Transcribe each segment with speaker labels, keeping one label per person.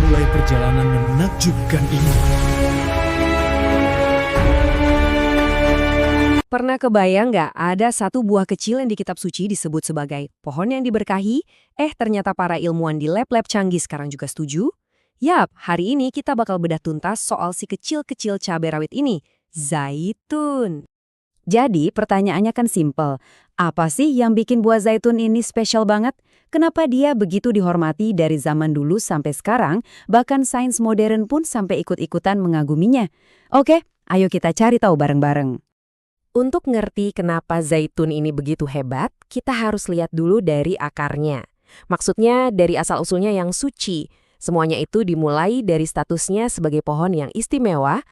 Speaker 1: memulai perjalanan menakjubkan ini.
Speaker 2: Pernah kebayang nggak ada satu buah kecil yang di kitab suci disebut sebagai pohon yang diberkahi? Ternyata para ilmuwan di lab-lab canggih sekarang juga setuju? Yap, hari ini kita bakal bedah tuntas soal si kecil-kecil cabai rawit ini, zaitun. Jadi pertanyaannya kan simpel, apa sih yang bikin buah zaitun ini spesial banget? Kenapa dia begitu dihormati dari zaman dulu sampai sekarang, bahkan sains modern pun sampai ikut-ikutan mengaguminya? Oke, ayo kita cari tahu bareng-bareng. Untuk ngerti kenapa zaitun ini begitu hebat, kita harus lihat dulu dari akarnya. Maksudnya dari asal-usulnya yang suci. Semuanya itu dimulai dari statusnya sebagai pohon yang istimewa.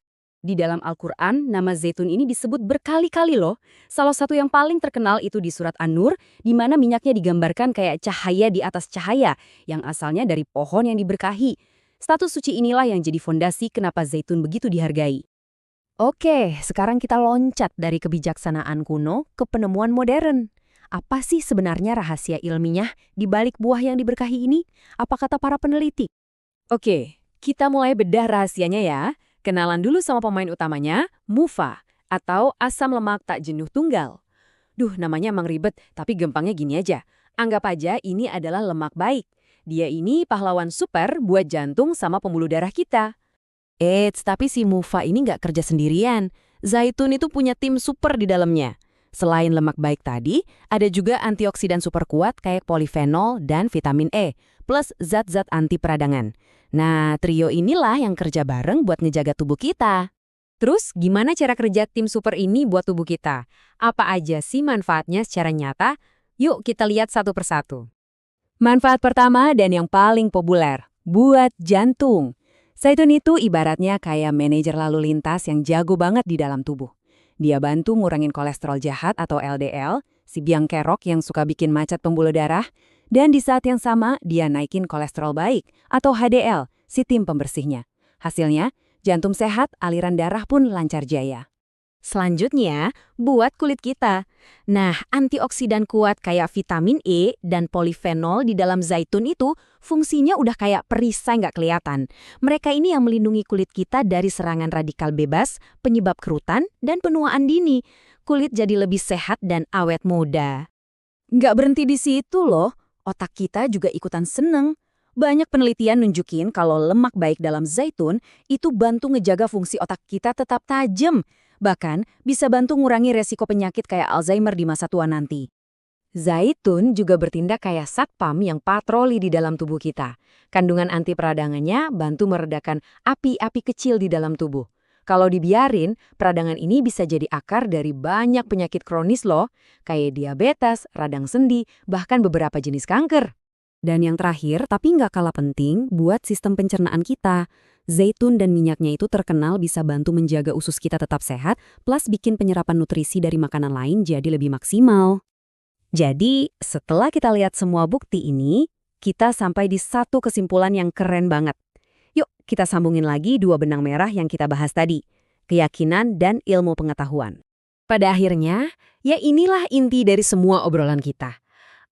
Speaker 2: Di dalam Al-Quran, nama zaitun ini disebut berkali-kali loh. Salah satu yang paling terkenal itu di surat An-Nur, di mana minyaknya digambarkan kayak cahaya di atas cahaya, yang asalnya dari pohon yang diberkahi. Status suci inilah yang jadi fondasi kenapa zaitun begitu dihargai. Oke, sekarang kita loncat dari kebijaksanaan kuno ke penemuan modern. Apa sih sebenarnya rahasia ilmiah di balik buah yang diberkahi ini? Apa kata para peneliti? Oke, kita mulai bedah rahasianya ya. Kenalan dulu sama pemain utamanya, MUFA, atau asam lemak tak jenuh tunggal. Namanya emang ribet, tapi gampangnya gini aja. Anggap aja ini adalah lemak baik. Dia ini pahlawan super buat jantung sama pembuluh darah kita. Tapi si MUFA ini nggak kerja sendirian. Zaitun itu punya tim super di dalamnya. Selain lemak baik tadi, ada juga antioksidan super kuat kayak polifenol dan vitamin E, plus zat-zat anti peradangan. Nah, trio inilah yang kerja bareng buat ngejaga tubuh kita. Terus, gimana cara kerja tim super ini buat tubuh kita? Apa aja sih manfaatnya secara nyata? Yuk kita lihat satu persatu. Manfaat pertama dan yang paling populer, buat jantung. Zaitun itu ibaratnya kayak manajer lalu lintas yang jago banget di dalam tubuh. Dia bantu ngurangin kolesterol jahat atau LDL, si biang kerok yang suka bikin macet pembuluh darah, dan di saat yang sama dia naikin kolesterol baik atau HDL, si tim pembersihnya. Hasilnya, jantung sehat, aliran darah pun lancar jaya. Selanjutnya, buat kulit kita. Nah, antioksidan kuat kayak vitamin E dan polifenol di dalam zaitun itu fungsinya udah kayak perisai nggak kelihatan. Mereka ini yang melindungi kulit kita dari serangan radikal bebas, penyebab kerutan, dan penuaan dini. Kulit jadi lebih sehat dan awet muda. Nggak berhenti di situ loh, otak kita juga ikutan seneng. Banyak penelitian nunjukin kalau lemak baik dalam zaitun itu bantu ngejaga fungsi otak kita tetap tajam. Bahkan bisa bantu ngurangi resiko penyakit kayak Alzheimer di masa tua nanti. Zaitun juga bertindak kayak satpam yang patroli di dalam tubuh kita. Kandungan anti peradangannya bantu meredakan api-api kecil di dalam tubuh. Kalau dibiarin, peradangan ini bisa jadi akar dari banyak penyakit kronis loh, kayak diabetes, radang sendi, bahkan beberapa jenis kanker. Dan yang terakhir, tapi nggak kalah penting, buat sistem pencernaan kita. Zaitun dan minyaknya itu terkenal bisa bantu menjaga usus kita tetap sehat, plus bikin penyerapan nutrisi dari makanan lain jadi lebih maksimal. Jadi, setelah kita lihat semua bukti ini, kita sampai di satu kesimpulan yang keren banget. Yuk, kita sambungin lagi dua benang merah yang kita bahas tadi, keyakinan dan ilmu pengetahuan. Pada akhirnya, ya inilah inti dari semua obrolan kita.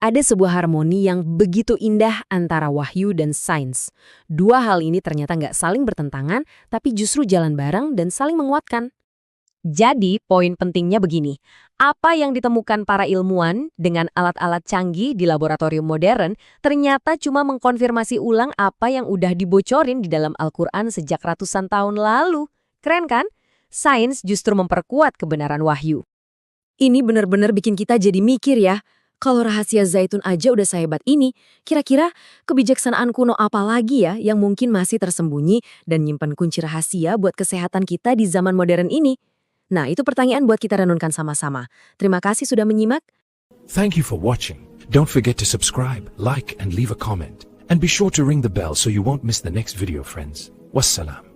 Speaker 2: Ada sebuah harmoni yang begitu indah antara wahyu dan sains. Dua hal ini ternyata nggak saling bertentangan, tapi justru jalan bareng dan saling menguatkan. Jadi, poin pentingnya begini. Apa yang ditemukan para ilmuwan dengan alat-alat canggih di laboratorium modern ternyata cuma mengkonfirmasi ulang apa yang udah dibocorin di dalam Al-Quran sejak ratusan tahun lalu. Keren kan? Sains justru memperkuat kebenaran wahyu. Ini benar-benar bikin kita jadi mikir ya. Kalau rahasia zaitun aja udah sehebat ini, kira-kira kebijaksanaan kuno apa lagi ya yang mungkin masih tersembunyi dan nyimpen kunci rahasia buat kesehatan kita di zaman modern ini? Nah, itu pertanyaan buat kita renungkan sama-sama. Terima kasih sudah menyimak.
Speaker 1: Thank you for watching. Don't forget to subscribe, like, and leave a comment. And be sure to ring the bell so you won't miss the next video, friends. Wassalam.